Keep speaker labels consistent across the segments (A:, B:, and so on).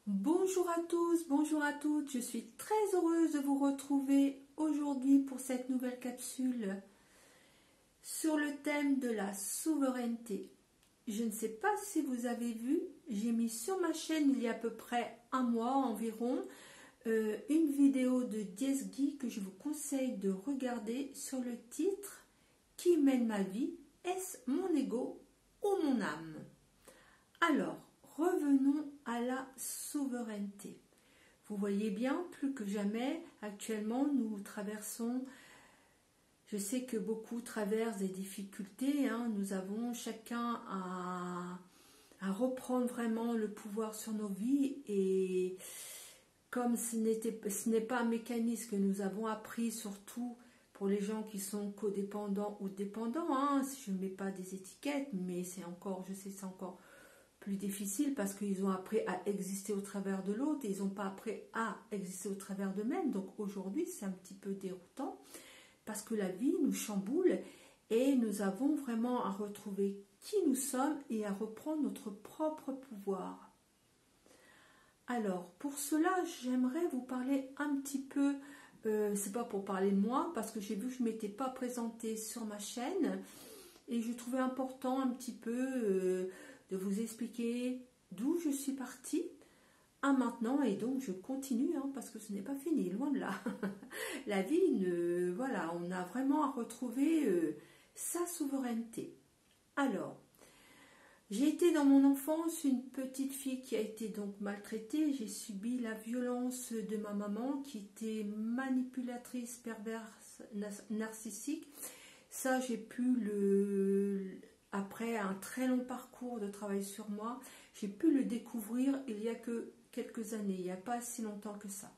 A: Bonjour à tous, bonjour à toutes, je suis très heureuse de vous retrouver aujourd'hui pour cette nouvelle capsule sur le thème de la souveraineté. Je ne sais pas si vous avez vu, j'ai mis sur ma chaîne il y a à peu près un mois environ une vidéo de Diezgi que je vous conseille de regarder sur le titre « Qui mène ma vie? Est-ce mon ego ou mon âme ?» Alors, revenons à la souveraineté. Vous voyez bien, plus que jamais, actuellement, nous traversons, je sais que beaucoup traversent des difficultés, nous avons chacun à reprendre vraiment le pouvoir sur nos vies et comme ce n'est pas un mécanisme que nous avons appris, surtout pour les gens qui sont codépendants ou dépendants, je ne mets pas des étiquettes, mais c'est encore, je sais, c'est encore plus difficile parce qu'ils ont appris à exister au travers de l'autre et ils n'ont pas appris à exister au travers d'eux-mêmes. Donc aujourd'hui, c'est un petit peu déroutant parce que la vie nous chamboule et nous avons vraiment à retrouver qui nous sommes et à reprendre notre propre pouvoir. Alors, pour cela, j'aimerais vous parler un petit peu, c'est pas pour parler de moi, parce que j'ai vu que je ne m'étais pas présentée sur ma chaîne, et je trouvais important un petit peu de vous expliquer d'où je suis partie à maintenant, et donc je continue, parce que ce n'est pas fini, loin de là. La vie, voilà, on a vraiment à retrouver sa souveraineté. Alors, j'ai été dans mon enfance une petite fille qui a été donc maltraitée. J'ai subi la violence de ma maman qui était manipulatrice, perverse, narcissique. Ça, j'ai pu après un très long parcours de travail sur moi, j'ai pu le découvrir il y a que quelques années, il n'y a pas si longtemps que ça.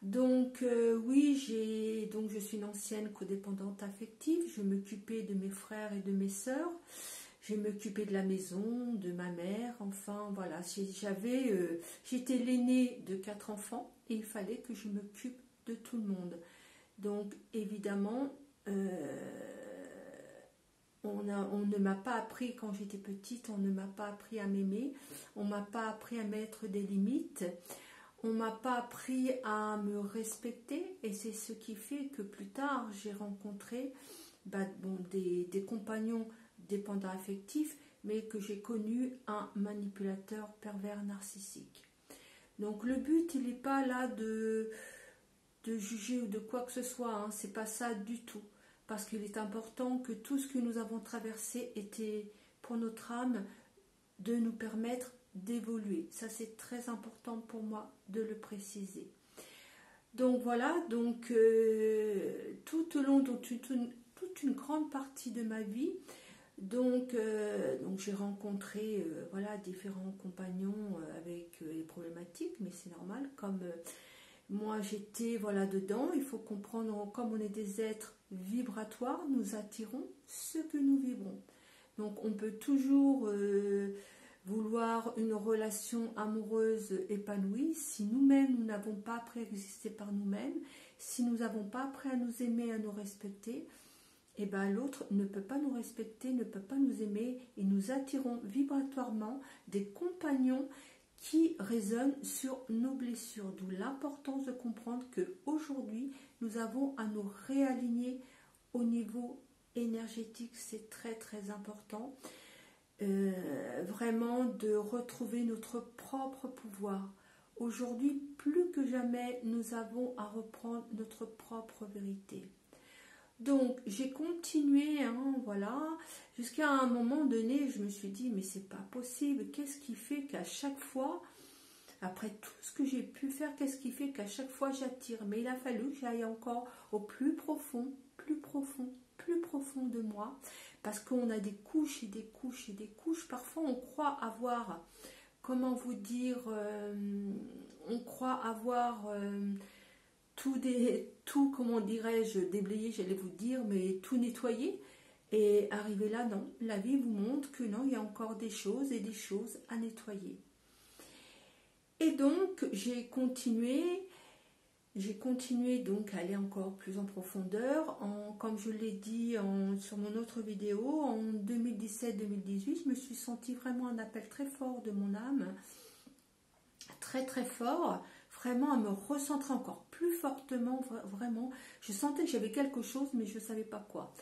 A: Donc oui, je suis une ancienne codépendante affective. Je m'occupais de mes frères et de mes sœurs. Je m'occupais de la maison, de ma mère, enfin voilà, j'étais l'aînée de 4 enfants et il fallait que je m'occupe de tout le monde. Donc évidemment, on ne m'a pas appris quand j'étais petite, on ne m'a pas appris à m'aimer, on ne m'a pas appris à mettre des limites, on ne m'a pas appris à me respecter et c'est ce qui fait que plus tard j'ai rencontré des compagnons dépendant affectif, mais que j'ai connu un manipulateur pervers narcissique. Donc le but, il n'est pas là de juger ou de quoi que ce soit, c'est pas ça du tout. Parce qu'il est important que tout ce que nous avons traversé était pour notre âme de nous permettre d'évoluer. Ça, c'est très important pour moi de le préciser. Donc voilà, tout au long de toute une grande partie de ma vie, donc j'ai rencontré différents compagnons avec les problématiques, mais c'est normal, comme moi j'étais dedans. Il faut comprendre, comme on est des êtres vibratoires, nous attirons ce que nous vibrons. Donc on peut toujours vouloir une relation amoureuse épanouie si nous-mêmes nous n'avons pas appris à exister par nous-mêmes, si nous n'avons pas appris à nous aimer, à nous respecter. Et l'autre ne peut pas nous respecter, ne peut pas nous aimer, et nous attirons vibratoirement des compagnons qui résonnent sur nos blessures. D'où l'importance de comprendre qu'aujourd'hui, nous avons à nous réaligner au niveau énergétique. C'est très très important. Vraiment de retrouver notre propre pouvoir. Aujourd'hui, plus que jamais, nous avons à reprendre notre propre vérité. Donc j'ai continué, jusqu'à un moment donné, je me suis dit, mais c'est pas possible, qu'est-ce qui fait qu'à chaque fois, après tout ce que j'ai pu faire, qu'est-ce qui fait qu'à chaque fois j'attire? Mais il a fallu que j'aille encore au plus profond, plus profond, plus profond de moi, parce qu'on a des couches et des couches et des couches. Parfois on croit avoir, comment vous dire, on croit avoir... tout, comment dirais-je, déblayé, j'allais vous dire, mais tout nettoyé. Et arrivé là, non. La vie vous montre que non, il y a encore des choses et des choses à nettoyer. Et donc, j'ai continué donc à aller encore plus en profondeur. Comme je l'ai dit sur mon autre vidéo, en 2017-2018, je me suis sentie vraiment un appel très fort de mon âme très très fort, vraiment à me recentrer encore plus fortement, vraiment. Je sentais que j'avais quelque chose, mais je ne savais pas quoi.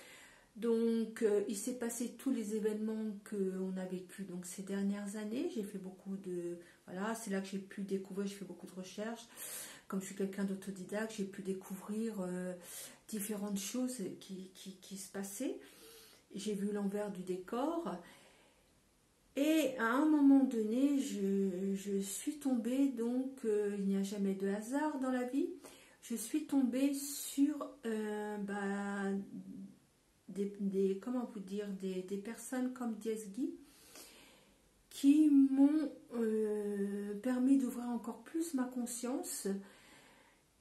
A: Donc, il s'est passé tous les événements qu'on a vécu donc ces dernières années. J'ai fait beaucoup de... Voilà, c'est là que j'ai pu découvrir, j'ai fait beaucoup de recherches. Comme je suis quelqu'un d'autodidacte, j'ai pu découvrir différentes choses qui se passaient. J'ai vu l'envers du décor. Et à un moment donné, je suis tombée, donc il n'y a jamais de hasard dans la vie, je suis tombée sur comment vous dire, des personnes comme Diezgi qui m'ont permis d'ouvrir encore plus ma conscience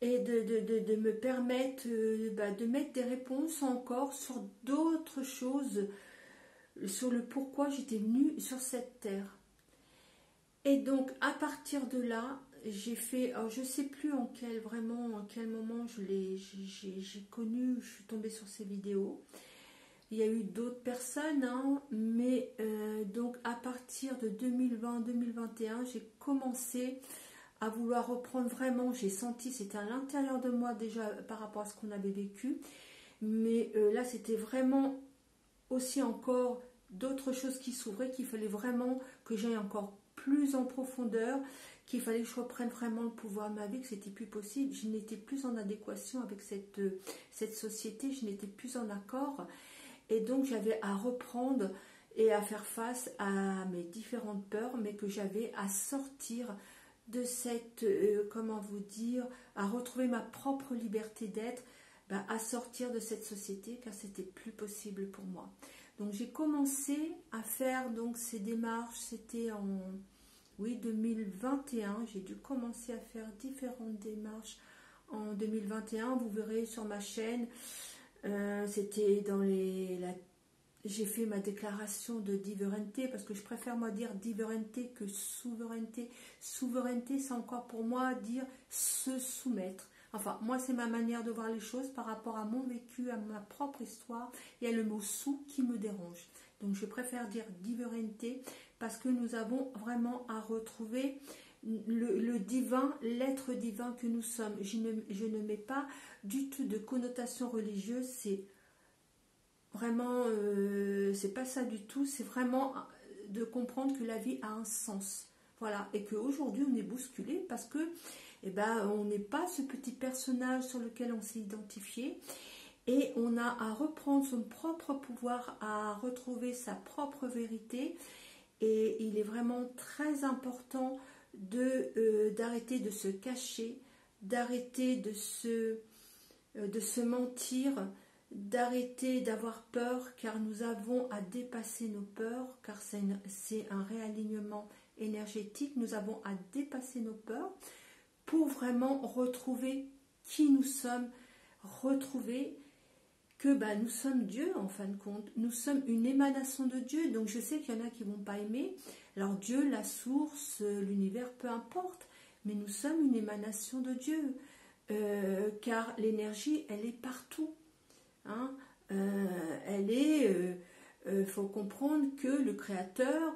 A: et de me permettre de mettre des réponses encore sur d'autres choses, sur le pourquoi j'étais venue sur cette terre. Et donc à partir de là, j'ai fait, alors je ne sais plus en quel moment j'ai connu, je suis tombée sur ces vidéos. Il y a eu d'autres personnes, hein, mais donc à partir de 2020-2021, j'ai commencé à vouloir reprendre vraiment, j'ai senti, c'était à l'intérieur de moi déjà par rapport à ce qu'on avait vécu, mais là c'était vraiment aussi encore d'autres choses qui s'ouvraient, qu'il fallait vraiment que j'aille encore plus en profondeur, qu'il fallait que je reprenne vraiment le pouvoir de ma vie, que c'était plus possible, je n'étais plus en adéquation avec cette société, je n'étais plus en accord, et donc j'avais à reprendre et à faire face à mes différentes peurs, mais que j'avais à sortir de cette, comment vous dire, à retrouver ma propre liberté d'être, à sortir de cette société, car c'était plus possible pour moi. Donc j'ai commencé à faire donc ces démarches, c'était en 2021, j'ai dû commencer à faire différentes démarches en 2021, vous verrez sur ma chaîne, c'était dans j'ai fait ma déclaration de Diverente, parce que je préfère moi dire Diverente que souveraineté. Souveraineté, c'est encore pour moi dire se soumettre. Enfin, moi, c'est ma manière de voir les choses par rapport à mon vécu, à ma propre histoire. Il y a le mot sous qui me dérange. Donc, je préfère dire Diverente parce que nous avons vraiment à retrouver le divin, l'être divin que nous sommes. Je ne mets pas du tout de connotation religieuse, c'est vraiment, c'est pas ça du tout, c'est vraiment de comprendre que la vie a un sens. Voilà, et qu'aujourd'hui on est bousculé parce que on n'est pas ce petit personnage sur lequel on s'est identifié et on a à reprendre son propre pouvoir, à retrouver sa propre vérité, et il est vraiment très important d'arrêter de se cacher, d'arrêter de se mentir, d'arrêter d'avoir peur, car nous avons à dépasser nos peurs, car c'est un réalignement énergétique, nous avons à dépasser nos peurs pour vraiment retrouver qui nous sommes, retrouver que nous sommes Dieu en fin de compte, nous sommes une émanation de Dieu. Donc je sais qu'il y en a qui ne vont pas aimer, alors Dieu, la source, l'univers, peu importe, mais nous sommes une émanation de Dieu, car l'énergie elle est partout. Hein, faut comprendre que le Créateur,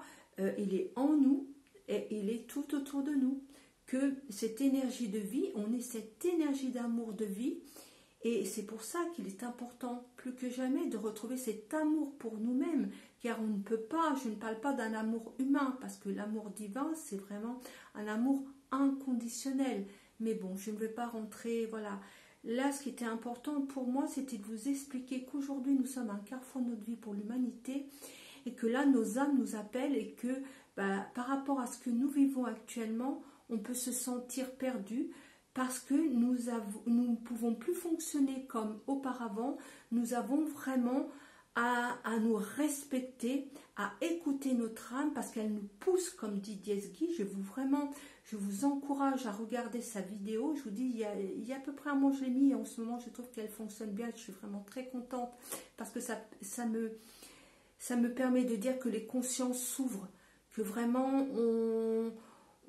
A: il est en nous et il est tout autour de nous. Que cette énergie de vie, on est cette énergie d'amour de vie, et c'est pour ça qu'il est important plus que jamais de retrouver cet amour pour nous-mêmes, car on ne peut pas, je ne parle pas d'un amour humain, parce que l'amour divin, c'est vraiment un amour inconditionnel. Mais bon, je ne vais pas rentrer, voilà. Là, ce qui était important pour moi, c'était de vous expliquer qu'aujourd'hui, nous sommes à un carrefour de notre vie pour l'humanité, et que là, nos âmes nous appellent, et que par rapport à ce que nous vivons actuellement, on peut se sentir perdu, parce que nous ne pouvons plus fonctionner comme auparavant. Nous avons vraiment à nous respecter, à écouter notre âme, parce qu'elle nous pousse, comme dit Diezgi. Je vous encourage à regarder sa vidéo. Je vous dis, il y a à peu près un mois je l'ai mis, et en ce moment je trouve qu'elle fonctionne bien. Je suis vraiment très contente, parce que ça me permet de dire que les consciences s'ouvrent, que vraiment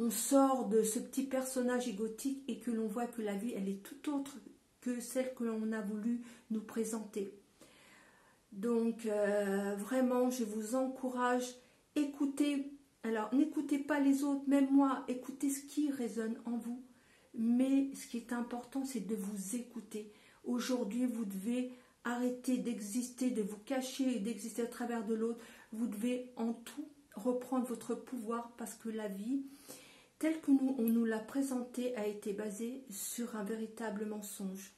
A: on sort de ce petit personnage égotique, et que l'on voit que la vie, elle est tout autre que celle que l'on a voulu nous présenter. Donc, vraiment, je vous encourage, écoutez Alors, n'écoutez pas les autres, même moi, écoutez ce qui résonne en vous. Mais ce qui est important, c'est de vous écouter. Aujourd'hui, vous devez arrêter d'exister, de vous cacher et d'exister à travers de l'autre. Vous devez en tout reprendre votre pouvoir parce que la vie, telle que on nous l'a présentée, a été basée sur un véritable mensonge.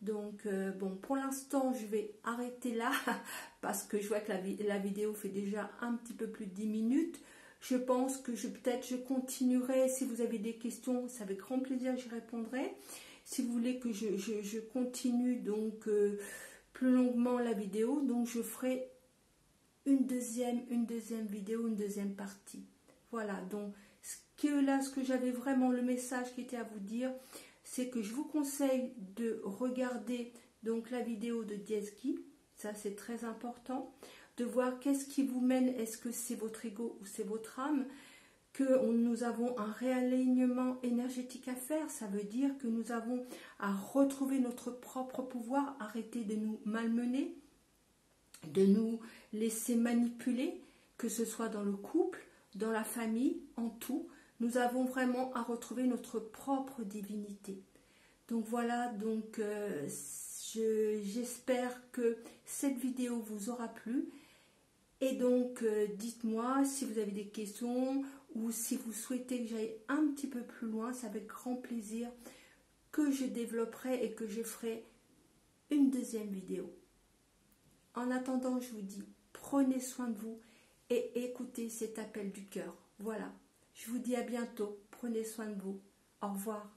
A: Donc, bon, pour l'instant, je vais arrêter là parce que je vois que la vidéo fait déjà un petit peu plus de 10 minutes. Je pense que peut-être je continuerai. Si vous avez des questions, c'est avec grand plaisir j'y répondrai. Si vous voulez que je continue donc plus longuement la vidéo, donc je ferai une deuxième vidéo, une deuxième partie. Voilà, donc ce que j'avais vraiment, le message qui était à vous dire, c'est que je vous conseille de regarder donc la vidéo de Diezgi, ça c'est très important, de voir qu'est-ce qui vous mène, est-ce que c'est votre ego ou c'est votre âme, que nous avons un réalignement énergétique à faire, ça veut dire que nous avons à retrouver notre propre pouvoir, arrêter de nous malmener, de nous laisser manipuler, que ce soit dans le couple, dans la famille, en tout. Nous avons vraiment à retrouver notre propre divinité. Donc voilà, donc j'espère que cette vidéo vous aura plu. Et donc dites-moi si vous avez des questions ou si vous souhaitez que j'aille un petit peu plus loin. C'est avec grand plaisir que je développerai et que je ferai une deuxième vidéo. En attendant, je vous dis, prenez soin de vous et écoutez cet appel du cœur. Voilà, je vous dis à bientôt. Prenez soin de vous. Au revoir.